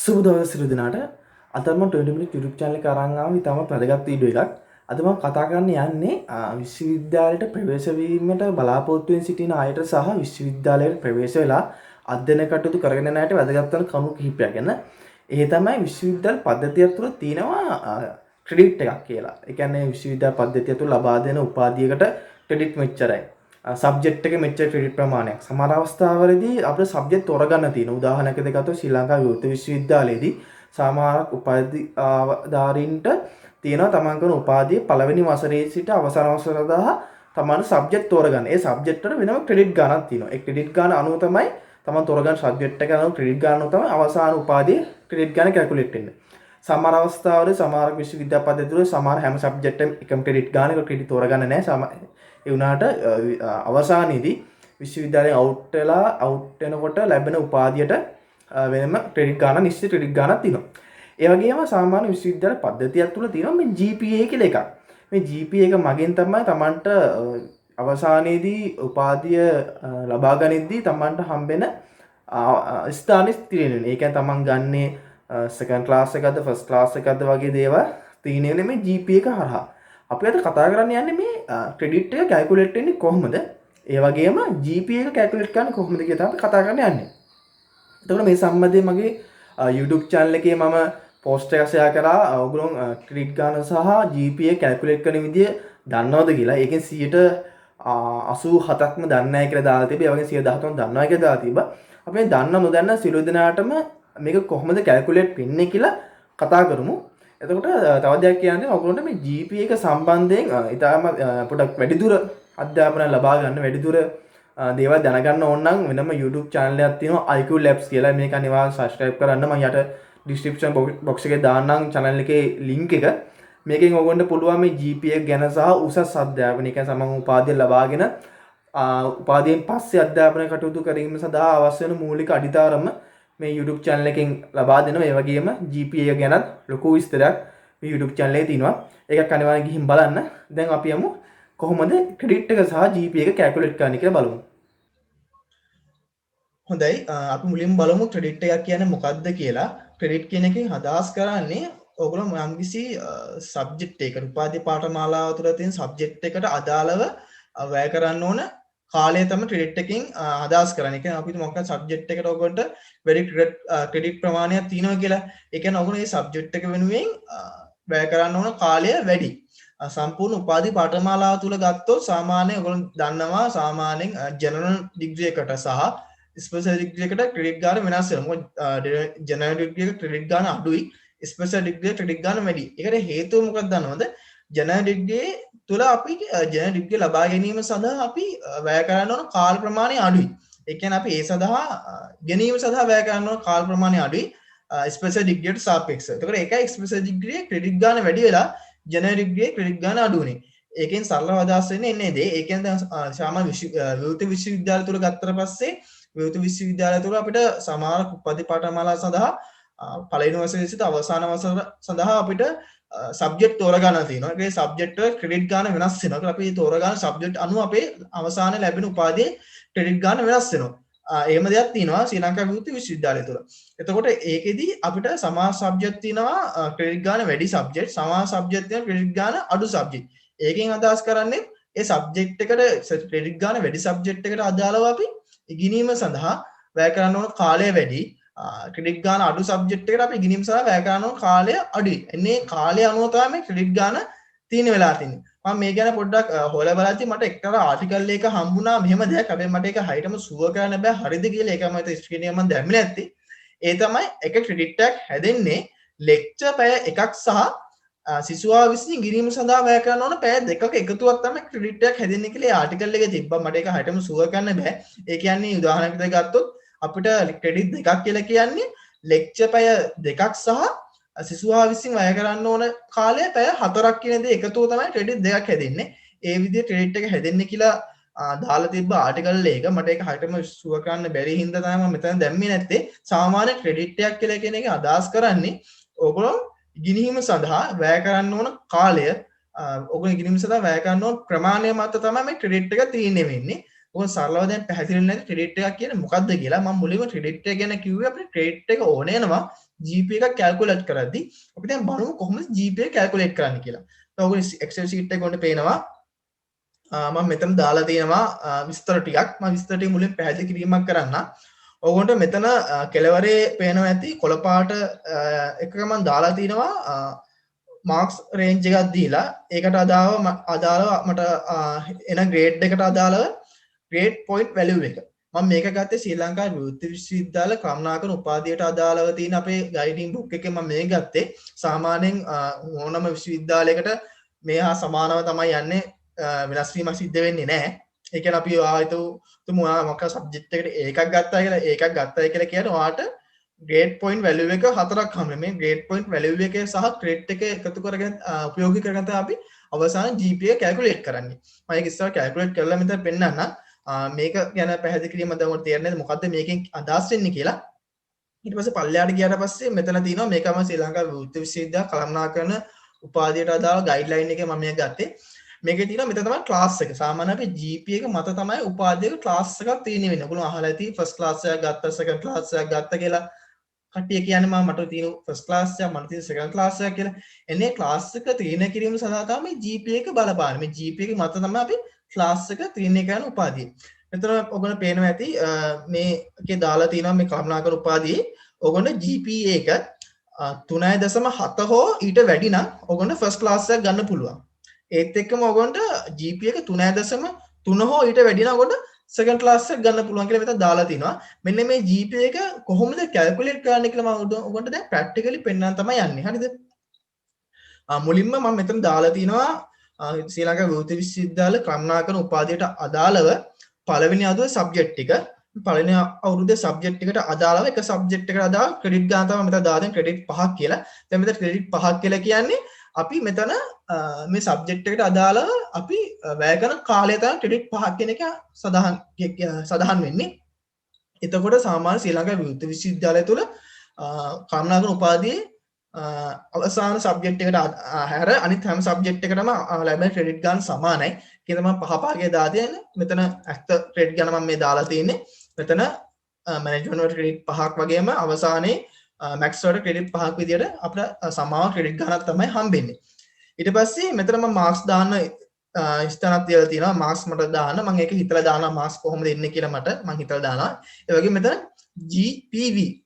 සුබ දවස් සියලු දෙනාට. අද මම 20 minute YouTube channel එක අරන් ආව ඉතාමත් වැදගත් වීඩියෝ එකක්. අද මම කතා කරන්න යන්නේ විශ්වවිද්‍යාලයට ප්‍රවේශ වීමට බලාපොරොත්තු වෙන සිටින අයට සහ විශ්වවිද්‍යාලයට ප්‍රවේශ වෙලා අධ්‍යයන කටයුතු කරගෙන යන අයට වැදගත් වන කරුණු කිහිපයක් ගැන. ඒ තමයි විශ්වවිද්‍යාල පද්ධතිය තුළ තියෙනවා ක්‍රෙඩිට් එකක් කියලා. ඒ කියන්නේ විශ්වවිද්‍යාල පද්ධතිය තුළ ලබා දෙන උපාධියකට ක්‍රෙඩිට් මෙච්චරයි. සබ්ජෙක්ට් එක මෙච්චර ක්‍රෙඩිට් ප්‍රමාණයක්. සමහර අවස්ථාවලදී අපිට සබ්ජෙක්ට් තෝරගන්න තියෙනවා. උදාහරණයකට ගත්තොත් ශ්‍රී ලංකා විවෘත විශ්වවිද්‍යාලයේදී සමහර උපාධිධාරීන්ට තියෙනවා තමන් කරන උපාධිය පළවෙනි වසරේ සිට අවසාන වසර දක්වා තමන් සබ්ජෙක්ට් තෝරගන්න. ඒ සබ්ජෙක්ට් වල වෙනම ක්‍රෙඩිට් ගණනක් තියෙනවා. ඒ ක්‍රෙඩිට් ගණන අනුව තමයි තමන් තෝරගන්න සබ්ජෙක්ට් එක අනුව ක්‍රෙඩිට් ගණන අනුව තමයි අවසාන උපාධියේ ක්‍රෙඩිට් ගණන කැල්කියුලේට් වෙන්නේ. සමහර අවස්ථාවල සමහර විශ්වවිද්‍යාල පද්ධති වල සමහර හැම සබ්ජෙක්ට් එකම ක්‍රෙඩිට් ගණනක ක්‍රෙඩිට් තෝරගන්න නැහැ. ඒ වුණාට අවසානයේදී විශ්වවිද්‍යාලයෙන් අවුට් වෙනකොට ලැබෙන උපාධියට වෙනම ක්‍රෙඩිට් ගණන නිශ්චිත ක්‍රෙඩිට් ගණනක් තියෙනවා. ඒ වගේම සාමාන්‍ය විශ්වවිද්‍යාල පද්ධතියක් තුළ තියෙනවා මේ GPA කියලා එකක්. මේ GPA එක මගෙන් තමයි Tamanට අවසානයේදී උපාධිය ලබා ගනිද්දී Tamanට හම්බෙන ස්ථානෙ ස්ථිරෙන්නේ. ඒ කියන්නේ Taman ගන්නේ සෙකන්ඩ් ක්ලාස් එකක්ද ෆස්ට් ක්ලාස් එකක්ද වගේ දේවල් තියෙන්නේ මේ GPA එක හරහා. අපි අද කතා කරන්න යන්නේ මේ ක්‍රෙඩිට් එක කැල්කියුලේට් වෙන්නේ කොහොමද? ඒ වගේම GPA එක කැල්කියුලේට් කරන්නේ කොහොමද කියලා තමයි කතා කරන්න යන්නේ. එතකොට මේ සම්බන්ධයෙන් මගේ YouTube channel එකේ මම post එකක් share කරා. ඔයගොල්ලෝ ක්‍රෙඩිට් ගන්න සහ GPA කැල්කියුලේට් කරන විදිය දන්නවද කියලා. ඒකෙන් 87%ක්ම දන්නේ නැහැ කියලා දාලා තිබ්බා. ඒ වගේ 113ක් දන්නවා කියලා දාලා තිබ්බා. අපි මේ දන්න නොදන්න සියලු දෙනාටම මේක කොහොමද කැල්කියුලේට් වෙන්නේ කියලා කතා කරමු. එතකොට තව දෙයක් කියන්නේ ඔයගොල්ලන්ට මේ GPA එක සම්බන්ධයෙන් ඉතාලම පොඩක් වැඩිදුර අධ්‍යාපනය ලබා ගන්න වැඩිදුර දේවල් දැනගන්න ඕන නම් වෙනම YouTube channel එකක් තියෙනවා IQ Labs කියලා. මේක අනිවාර්යෙන් subscribe කරන්න. මම යට description box එකේ දාන්නම් channel එකේ link එක. මේකෙන් ඔයගොල්ලන්ට පුළුවන් මේ GPA ගැන සහ උසස් අධ්‍යාපනය කියන්නේ සමන් උපාධිය ලබාගෙන උපාධියෙන් පස්සේ අධ්‍යාපනය කටයුතු කිරීම සඳහා අවශ්‍ය වෙන මූලික අඩිතාරම මේ YouTube channel එකෙන් ලබා දෙනවා. ඒ වගේම GPA ගැනත් ලොකු විස්තරයක් මේ YouTube channel එකේ තියෙනවා. ඒකක් අනිවාර්යෙන් ගිහින් බලන්න. දැන් අපි යමු කොහොමද ක්‍රෙඩිට් එක සහ GPA එක කැල්කියුලේට් කරන්න කියලා බලමු. හොඳයි අපි මුලින්ම බලමු ක්‍රෙඩිට් එකක් කියන්නේ මොකක්ද කියලා. ක්‍රෙඩිට් කියන එකෙන් අදහස් කරන්නේ ඔයගොල්ලෝ යම්කිසි සබ්ජෙක්ට් එකකට උපාධි පාඨමාලාව තුළ තියෙන සබ්ජෙක්ට් එකට අදාළව වැය කරන්න ඕන කාලය තමයි ක්‍රෙඩිට් එකකින් අදහස් කරන්නේ. ඒ කියන්නේ අපි මොකක්ද සබ්ජෙක්ට් එකට ඔයගොල්ලන්ට වැඩි ක්‍රෙඩිට් ප්‍රමාණයක් තියෙනවා කියලා. ඒ කියන්නේ ඔයගොල්ලෝ මේ සබ්ජෙක්ට් එක වෙනුවෙන් වැය කරන්න ඕන කාලය වැඩි. සම්පූර්ණ උපාධි පාඨමාලාව තුළ ගත්තොත් සාමාන්‍යයෙන් ඔයගොල්ලෝ දන්නවා සාමාන්‍යයෙන් ජෙනරල් ඩිග්‍රී එකට සහ ස්පෙෂල් ඩිග්‍රී එකට ක්‍රෙඩිට් ගාන වෙනස් වෙනවා. මොකද ජෙනරල් ඩිග්‍රී එක ක්‍රෙඩිට් ගාන අඩුයි. ස්පෙෂල් ඩිග්‍රී ක්‍රෙඩිට් ගාන වැඩි. ඒකට හේතුව මොකක්ද දන්නවද? ජෙනරල් ඩිග්‍රී තුළ අපි ජෙනරල් ඩිග්‍රී ලබා ගැනීම සඳහා අපි වැය කරන්න ඕන කාල ප්‍රමාණය අඩුයි. ඒ කියන්නේ අපි ඒ සඳහා ගැනීම සඳහා වැය කරන්න ඕන කාල ප්‍රමාණය අඩුයි ස්පෙෂල් ඩිග්‍රියට සාපේක්ෂව. ඒකට ඒකයි ස්පෙෂල් ඩිග්‍රී ක්‍රෙඩිට් ගාන වැඩි වෙලා ජෙනරල් ඩිග්‍රී ක්‍රෙඩිට් ගාන අඩු වෙන්නේ. ඒකෙන් සරලව අදහස් වෙන්නේ එන්නේ දේ. ඒ කියන්නේ දැන් සාමාන්‍ය විවෘත විශ්වවිද්‍යාල තුළ ගත්තට පස්සේ විවෘත විශ්වවිද්‍යාලය තුළ අපිට සමාන උපාධි පාඨමාලා සඳහා පළවෙනි වසරේ සිට අවසාන වසර සඳහා අපිට සබ්ජෙක්ට් තෝරගන්න තියෙනවා. ඒකේ සබ්ජෙක්ට් වල ක්‍රෙඩිට් ගාන වෙනස් වෙනවා. අපි තෝරගන්න සබ්ජෙක්ට් අනුව අපේ අවසානයේ ලැබෙන උපාධියේ ක්‍රෙඩිට් ගාන වෙනස් වෙනවා. එහෙම දෙයක් තියෙනවා ශ්‍රී ලංකා විවෘත විශ්වවිද්‍යාලය තුළ. එතකොට ඒකෙදි අපිට සමාන සබ්ජෙක්ට් තියෙනවා ක්‍රෙඩිට් ගාන වැඩි සබ්ජෙක්ට්, සමාන සබ්ජෙක්ට් තියෙනවා ක්‍රෙඩිට් ගාන අඩු සබ්ජෙක්ට්. ඒකෙන් අදහස් කරන්නේ ඒ සබ්ජෙක්ට් එකට ක්‍රෙඩිට් ගාන වැඩි සබ්ජෙක්ට් එකට අදාළව අපි ඉගෙනීම සඳහා වැය කරන්න ඕන කාලය වැඩි. ක්‍රෙඩිට් ගාන අඩු සබ්ජෙක්ට් එකට අපි ඉගෙනීම සඳහා වැය කරන්න ඕන කාලය අඩුයි. එන්නේ කාලය අනුව තමයි ක්‍රෙඩිට් ගාන තියෙන වෙලා තියෙන්නේ. මම මේ ගැන පොඩ්ඩක් හොයලා බලද්දි මට එක්තරා ආටිකල් එකක හම්බුණා මෙහෙම දෙයක්. හැබැයි මට ඒක හරියටම සුව කරන්න බෑ හරිද කියලා. ඒක මම ස්ක්‍රීන් එකේ මම දැම්මේ නැත්තේ. ඒ තමයි එක ක්‍රෙඩිට් එකක් හැදෙන්නේ ලෙක්චර් පැය එකක් සහ සිසුවා විසින් ඉගෙනීම සඳහා වැය කරන්න ඕන පැය දෙකක එකතුවක් තමයි ක්‍රෙඩිට් එකක් හැදෙන්නේ කියලා ඒ ආටිකල් එකේ තිබ්බා. මට ඒක හරියටම සුව කරන්න බෑ. ඒ කියන්නේ උදාහරණයකට ගත්තොත් අපිට ක්‍රෙඩිට් දෙකක් කියලා කියන්නේ ලෙක්චර් පැය දෙකක් සහ සිසුවා විසින් වැය කරන්න ඕන කාලය පැය 4ක් කියන දේ එකතුව තමයි ක්‍රෙඩිට් දෙකක් හැදෙන්නේ. ඒ විදිහට ක්‍රෙඩිට් එක හැදෙන්නේ කියලා දාලා තිබ්බ ආටිකල් එක මට ඒක හරියටම සුව කරන්න බැරි හින්දා තමයි මම මෙතන දැම්මේ නැත්තේ. සාමාන්‍ය ක්‍රෙඩිට් එකක් කියලා කියන එක අදහස් කරන්නේ ඔයගොල්ලෝ ඉගෙනීම සඳහා වැය කරන්න ඕන කාලය ඔයගොල්ලෝ ඉගෙනීම සඳහා වැය කරන්න ඕන ප්‍රමාණය මත තමයි මේ ක්‍රෙඩිට් එක තීරණය වෙන්නේ. ඔය සරලව දැන් පැහැදිලි නැති ක්‍රෙඩිට් එකක් කියන්නේ මොකක්ද කියලා මම මුලින්ම ක්‍රෙඩිට් එක ගැන කිව්වේ අපිට ක්‍රෙඩිට් එක ඕනේ වෙනවා GPA එක කැල්කියුලේට් කරද්දී අපි දැන් බලමු කොහොමද GPA කැල්කියුලේට් කරන්න කියලා. දැන් ඔයගොල්ලෝ Excel sheet එක ගොන්න පේනවා මම මෙතන දාලා තියෙනවා විස්තර ටිකක්. මම විස්තර ටික මුලින් පැහැදිලි කිරීමක් කරන්න. ඔයගොන්ට මෙතන කෙළවරේ පේනවා ඇති කොළ පාට එකක මම දාලා තිනවා මාක්ස් රේන්ජ් එකක් දීලා ඒකට අදාළව මට එන ග්‍රේඩ් එකට අදාළව ග්‍රේඩ් පොයින්ට් වැලියු එක. මම මේක ගත්තේ ශ්‍රී ලංකා විවෘත විශ්වවිද්‍යාල කරුණාකර උපාධියට අදාළව තියෙන අපේ ගයිඩින් බුක් එකේ මම මේක ගත්තේ. සාමාන්‍යයෙන් ඕනම විශ්වවිද්‍යාලයකට මේ හා සමානව තමයි යන්නේ වෙනස් වීමක් සිද්ධ වෙන්නේ නැහැ. ඒ කියන්නේ අපි තුමු මොකක් සබ්ජෙක්ට් එකට ඒකක් ගත්තා කියලා ඒකක් ගත්තා කියලා කියන්නේ ඔයාට ග්‍රේඩ් පොයින්ට් වැලියු එක 4ක් හම්බ වෙනවා. මේ ග්‍රේඩ් පොයින්ට් වැලියු එක සහ ක්‍රෙඩිට් එක එකතු කරගෙන උපයෝගී කරගෙන තමයි අපි අවසාන GPA කැල්කියුලේට් කරන්නේ. මම ඒක ඉස්සර කැල්කියුලේට් කරලා මෙතන පෙන්නන්න. මේක ගැන පැහැදිලි කිරීම දැන් ඔයාලට තේරෙන්නේ මොකද්ද මේකෙන් අදහස් වෙන්නේ කියලා. ඊට පස්සේ පල්ලෙහාට ගියාට පස්සේ මෙතන තියෙනවා මේකම ශ්‍රී ලංකා විවෘත විශ්වවිද්‍යාල කළමනාකරන උපාධියට අදාළ ගයිඩ්ලයින් එකේ මම මේක ගත්තේ. මේකේ තියෙනවා මෙතන තමයි ක්ලාස් එක. සාමාන්‍යයෙන් අපි GPA එක මත තමයි උපාධියක ක්ලාස් එකක් තියෙන්නේ වෙන්නේ. ඔයගොල්ලෝ අහලා ඇති ෆස්ට් ක්ලාස් එකක් ගත්තා, සෙකන්ඩ් ක්ලාස් එකක් ගත්තා කියලා. කට්ටිය කියන්නේ මට තියෙන ෆස්ට් ක්ලාස් එකක්, මට තියෙන සෙකන්ඩ් ක්ලාස් එකක් කියලා. එන්නේ ක්ලාස් එක තීරණය කිරීම සඳහා තමයි GPA එක බලපාන්නේ. මේ GPA එක මත තමයි අපි ක්ලාස් එක තීරණය කරන උපාධිය. මෙතන ඔයගොල්ලෝ පේනවා ඇති මේකේ දාලා තියෙනවා මේ කරුණාකර උපාධියේ ඔයගොල්ලෝ GPA එක 3.7 හෝ ඊට වැඩි නම් ඔයගොල්ලෝ ෆස්ට් ක්ලාස් එකක් ගන්න පුළුවන්. ඒත් එක්කම ඔයගොල්ලන්ට GPA එක 3.3 හෝ ඊට වැඩි නම් ඔයගොල්ලන්ට සෙකන්ඩ් ක්ලාස් එකක් ගන්න පුළුවන් කියලා මෙතන දාලා තිනවා. මෙන්න මේ GPA එක කොහොමද කැල්කියුලේට් කරන්න කියලා මම ඔයගොල්ලන්ට දැන් ප්‍රැක්ටිකලි පෙන්නන්න තමයි යන්නේ. හරිද? මුලින්ම මම මෙතන දාලා තිනවා ශ්‍රී ලංකා විවෘත විශ්වවිද්‍යාල කරුණාකරන උපාධියට අදාළව පළවෙනි අවුරුද්දේ සබ්ජෙක්ට් ටික පළවෙනි අවුරුද්දේ සබ්ජෙක්ට් එකට අදාළව එක සබ්ජෙක්ට් එකට අදාළ ක්‍රෙඩිට් ගන්න තමයි මෙතන දාලා තියෙන ක්‍රෙඩිට් 5ක් කියලා. දැන් මෙතන ක්‍රෙඩිට් 5ක් කියලා කියන්නේ අපි මෙතන මේ සබ්ජෙක්ට් එකට අදාළව අපි වැය කරන කාලය තමයි ක්‍රෙඩිට් 5ක් කියන එක සඳහන් වෙන්නේ. එතකොට සාමාන්‍ය ශ්‍රී ලංකා විවෘත විශ්වවිද්‍යාලය තුල කරුණාකරන උපාධියේ අවසාන සබ්ජෙක්ට් එකට හැර අනිත් හැම සබ්ජෙක්ට් එකකටම ලැබෙන ක්‍රෙඩිට් ගන්න සමානයි. ඒක තමයි 5 5ගේ දාලා තියෙන්නේ. මෙතන ඇත්ත ක්‍රෙඩිට් ගන්න මම මේ දාලා තියෙන්නේ. මෙතන මැනේජ්මන්ට් වල ක්‍රෙඩිට් 5ක් වගේම අවසානයේ මැක්ස් වල ක්‍රෙඩිට් 5ක් විදියට අපිට සමාව ක්‍රෙඩිට් ගන්නක් තමයි හම්බෙන්නේ. ඊට පස්සේ මෙතන මම මාක්ස් දාන්න ස්ථානක් තියලා තියෙනවා. මාක්ස් මට දාන්න මම ඒක හිතලා දානවා මාක්ස් කොහොමද එන්නේ කියලා මම හිතලා දානවා. ඒ වගේම මෙතන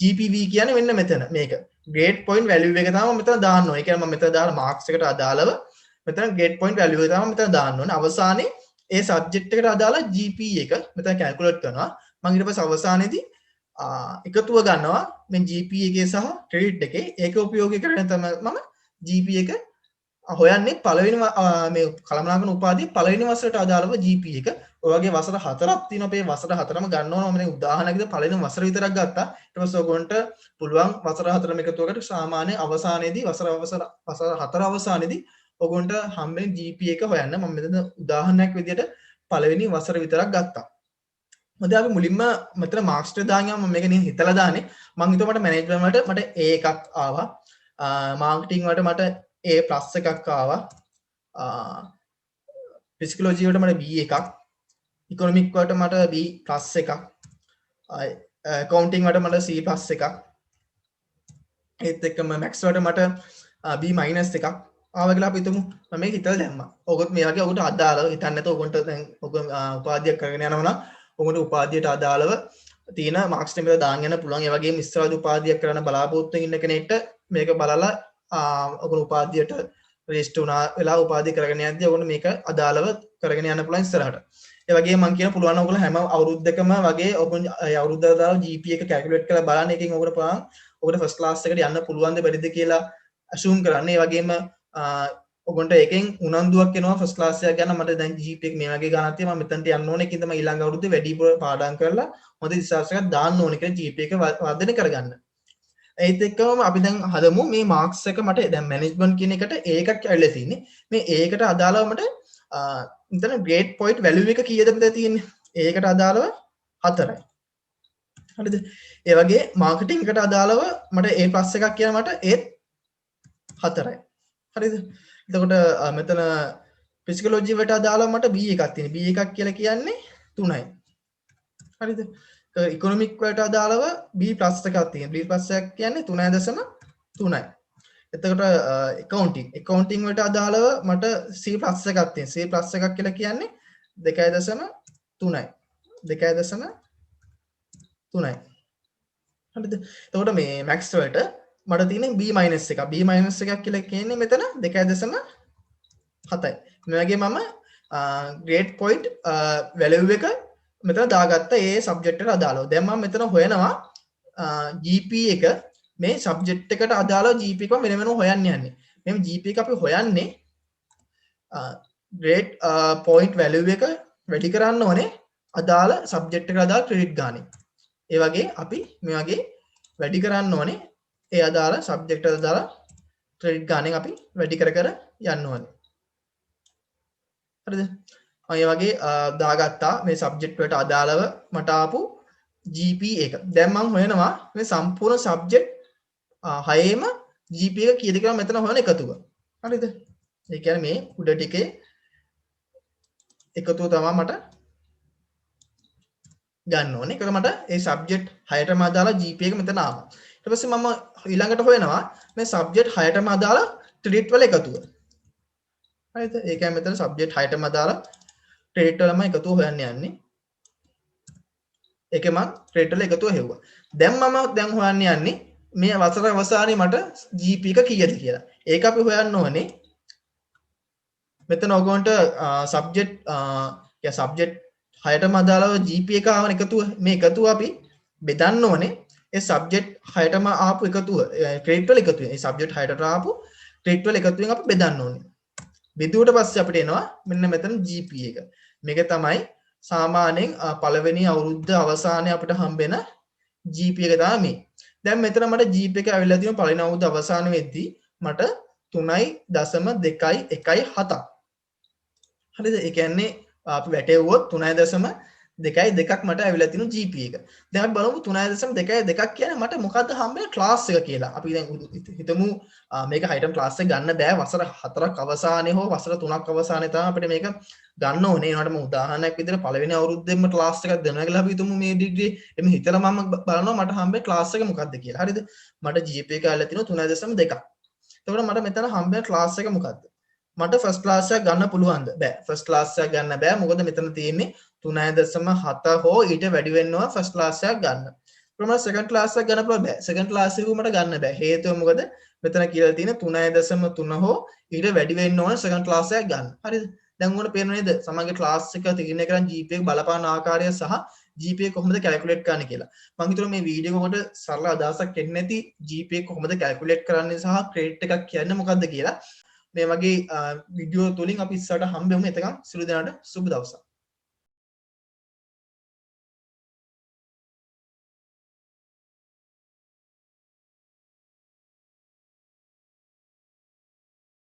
GPV කියන්නේ මෙන්න මෙතන මේක. ග්‍රේඩ් පොයින්ට් වැලියු එක තමයි මෙතන දාන්න ඕනේ. ඒ කියන්නේ මම මෙතන දාලා මාක්ස් එකට අදාළව මෙතන ග්‍රේඩ් පොයින්ට් වැලියු එක තමයි මෙතන දාන්න ඕනේ. අවසානයේ ඒ සබ්ජෙක්ට් එකට අදාළ GPA එක මෙතන කැල්කියුලේට් කරනවා. මම ඊට පස්සේ අවසානයේදී එකතුව ගන්නවා මේ GPA එකේ සහ ක්‍රෙඩිට් එකේ. ඒක උපයෝගී කරගෙන තමයි මම GPA එක හොයන්නේ පළවෙනි මේ කළමනාකරන උපාධියේ පළවෙනි වසරට අදාළව GPA එක. ඔය වගේ වසර 4ක් තියෙනවා. අපේ වසර 4ම ගන්න ඕන. මම දැන් උදාහරණයකට පළවෙනි වසර විතරක් ගත්තා. ඊට පස්සේ ඔයගොන්ට පුළුවන් වසර 4ම එකතු කරලා සාමාන්‍ය අවසානයේදී වසර 4 අවසානයේදී ඔයගොන්ට හම්බෙන GPA එක හොයන්න. මම මෙතන උදාහරණයක් විදියට පළවෙනි වසර විතරක් ගත්තා. මොකද අපි මුලින්ම මෙතන මාක්ස් ට දාගෙන මම මේක නිකන් හිතලා දාන්නේ. මම හිතුවා මට මැනේජ්මන්ට් වලට මට A එකක් ආවා. මාකටිං වලට මට A+ එකක් ආවා. ෆිසිකොලොජි වලට මට B එකක්. ඉකොනොමික් වලට මට B+ එකක්. අකවුන්ටිං වලට මට C+ එකක්. ඒත් එක්කම මැක්ස් වලට මට B- එකක් ආවා කියලා අපි හිතමු. මම මේක හිතලා දැම්මා. ඔයගොත් මේ වගේ ඔයගොට අදාළව හිතන්න නැතුව ඔයගොන්ට දැන් ඔයග උපාධියක් කරගෙන යනවා නම් ඔයගොට උපාධියට අදාළව තියෙන මාක්ස් ටෙම්පරේචර් දාන්න යන පුළුවන්. ඒ වගේම ඉස්සරහදී උපාධියක් කරන්න බලාපොරොත්තු ඉන්න කෙනෙක්ට මේක බලලා ඔයගොල්ලෝ උපාධියට රෙජිස්ටර් වුණා වෙලා උපාධිය කරගෙන යද්දී ඔයගොල්ලෝ මේක අදාළව කරගෙන යන්න පුළුවන් ඉස්සරහට. ඒ වගේම මම කියන පුළුවන් ඔයගොල්ලෝ හැම අවුරුද්දකම වගේ ඔයගොල්ලෝ අවුරුද්දට දාලා GPA එක කැල්කියුලේට් කරලා බලන්න. එකකින් ඔයගොල්ලෝ පුළුවන් ඔයගොල්ලෝ ෆස්ට් ක්ලාස් එකට යන්න පුළුවන්ද බැරිද කියලා assume කරන්න. ඒ වගේම ඔයගොන්ට එකෙන් උනන්දුවක් එනවා ෆස්ට් ක්ලාස් එකක් ගන්න. මට දැන් GPA එක මේ වගේ ගණන් තියෙනවා. මම මෙතනට යන්න ඕනේ. ඒකින්ද මම ඊළඟ අවුරුද්දේ වැඩිපුර පාඩම් කරලා හොඳ රිසර්ච් එකක් දාන්න ඕනේ කියලා GPA එක වර්ධනය කරගන්න. ඒත් එක්කම අපි දැන් හදමු මේ මාක්ස් එක මට දැන් මැනේජ්මන්ට් කියන එකට ඒකක් ඇවිල්ලා තියෙන්නේ. මේ ඒකට අදාළව මට මෙතන ග්‍රේඩ් පොයින්ට් වැලියු එක කීයද මෙතන තියෙන්නේ? ඒකට අදාළව 4යි. හරිද? ඒ වගේ මාකටිං එකට අදාළව මට A+ එකක් කියන මට ඒත් 4යි. හරිද? එතකොට මෙතන ෆිසිකොලොජි වලට අදාළව මට B එකක් තියෙනවා. B එකක් කියලා කියන්නේ 3යි. හරිද? ඉකොනොමික් වලට අදාළව B+ එකක් තියෙනවා. B+ එකක් කියන්නේ 3.3යි. එතකොට accounting වලට අදාළව මට C+ එකක් තියෙනවා. C+ එකක් කියලා කියන්නේ 2.3යි. 2.3යි. හරිද? එතකොට මේ max වලට මට තියෙන්නේ B- එකක්. B- එකක් කියලා කියන්නේ මෙතන 2.7යි. මේ වගේ මම grade point value එක මෙතන දාගත්තා ඒ සබ්ජෙක්ට් එකට අදාළව. දැන් මම මෙතන හොයනවා GP එක මේ සබ්ජෙක්ට් එකට අදාළව GP එක වෙන වෙනම හොයන්න යන්නේ. මේ GP එක අපි හොයන්නේ grade point value එක වැඩි කරන්න ඕනේ අදාළ සබ්ජෙක්ට් එකට අදාළ ක්‍රෙඩිට් ගානේ. ඒ වගේ අපි මේ වගේ වැඩි කරන්න ඕනේ ඒ අදාළ සබ්ජෙක්ට් එකට අදාළ ක්‍රෙඩිට් ගානෙන් අපි වැඩි කර කර යන්න ඕනේ. හරිද? අය වගේ දාගත්තා මේ සබ්ජෙක්ට් වලට අදාළව මට ආපු GP එක. දැන් මම හොයනවා මේ සම්පූර්ණ සබ්ජෙක්ට් හයේම GP එක කීයද කියලා මෙතන හොයන එකතුව. හරිද? ඒ කියන්නේ මේ උඩ ටිකේ එකතුව තමයි මට ගන්න ඕනේ. ඒක මට ඒ සබ්ජෙක්ට් හයටම අදාළ GP එක මෙතන ආවා. ඊට පස්සේ මම ඊළඟට හොයනවා මේ සබ්ජෙක්ට් හයටම අදාළ ක්‍රෙඩිට් වල එකතුව. හරිද? ඒ කියන්නේ මෙතන සබ්ජෙක්ට් හයටම අදාළ ක්‍රෙඩිට් වලම එකතුව හොයන්න යන්නේ. ඒකේ මම ක්‍රෙඩිට් වල එකතුව හෙව්වා. දැන් මම හොයන්න යන්නේ මේ වසර අවසානයේ මට GP එක කීයද කියලා. ඒක අපි හොයන්න ඕනේ. මෙතන ඔයගොන්ට සබ්ජෙක්ට් හයටම අදාළව GP එක ආවන එකතුව මේ එකතුව අපි බෙදන්න ඕනේ. ඒ සබ්ජෙක්ට් හයටම ආපු එකතුව ක්‍රෙඩිට් වල එකතුව. ඒ සබ්ජෙක්ට් හයට ආපු ක්‍රෙඩිට් වල එකතුවෙන් අපි බෙදන්න ඕනේ. බෙදුවට පස්සේ අපිට එනවා මෙන්න මෙතන GP එක. මේක තමයි සාමාන්‍යයෙන් පළවෙනි අවුරුද්ද අවසානයේ අපිට හම්බෙන GP එක තමයි මේ. දැන් මෙතන මට GP එක ඇවිල්ලා තියෙනවා පළවෙනි අවුරුද්ද අවසාන වෙද්දී මට 3.217ක්. හරිද? ඒ කියන්නේ අපි වැටෙව්වොත් 3.22ක් මට ඇවිල්ලා තියෙන GP එක. දැන් අපි බලමු 3.22ක් කියන්නේ මට මොකද්ද හම්බෙන ක්ලාස් එක කියලා. අපි දැන් හිතමු මේක හයිටම් ක්ලාස් එක ගන්න බෑ වසර 4ක් අවසානයේ හෝ වසර 3ක් අවසානයේ තමයි අපිට මේක ගන්න ඕනේ. ඒනට මම උදාහරණයක් විදිහට පළවෙනි අවුරුද්දෙම ක්ලාස් එකක් දෙනවා කියලා අපි හිතමු මේ ඩිග්‍රී. එමෙ හිතලා මම බලනවා මට හම්බෙන ක්ලාස් එක මොකද්ද කියලා. හරිද? මට GP එක ඇවිල්ලා තියෙනවා 3.2ක්. එතකොට මට මෙතන හම්බෙන ක්ලාස් එක මොකද්ද? මට ෆස්ට් ක්ලාස් එකක් ගන්න පුළුවන්ද? බෑ. ෆස්ට් ක්ලාස් එකක් ගන්න බෑ. මොකද මෙතන තියෙන්නේ 3.7 හෝ ඊට වැඩි වෙන්නවා ෆස්ට් ක්ලාස් එකක් ගන්න. ඊට සෙකන්ඩ් ක්ලාස් එකක් ගන්න පුළුවන් බෑ. සෙකන්ඩ් ක්ලාස් එක මට ගන්න බෑ. හේතුව මොකද? මෙතන කියලා තියෙන 3.3 හෝ ඊට වැඩි වෙන්න ඕන සෙකන්ඩ් ක්ලාස් එකක් ගන්න. හරිද? දැන් උගල පේනව නේද? සමහරගේ ක්ලාස් එක තීරණය කරන් GPA එක බලපාන ආකාරය සහ GPA කොහොමද කැල්කියුලේට් කරන්නේ කියලා. මම හිතුවා මේ වීඩියෝ එකට සරල අදහසක් එන්නේ නැති GPA කොහොමද කැල්කියුලේට් කරන්නේ සහ ක්‍රෙඩිට් එකක් කියන්නේ මොකද්ද කියලා. මේ වගේ වීඩියෝ තුලින් අපි ඉස්සරහට හම්බෙමු. එතකන් සියලු දෙනාට සුබ දවසක්.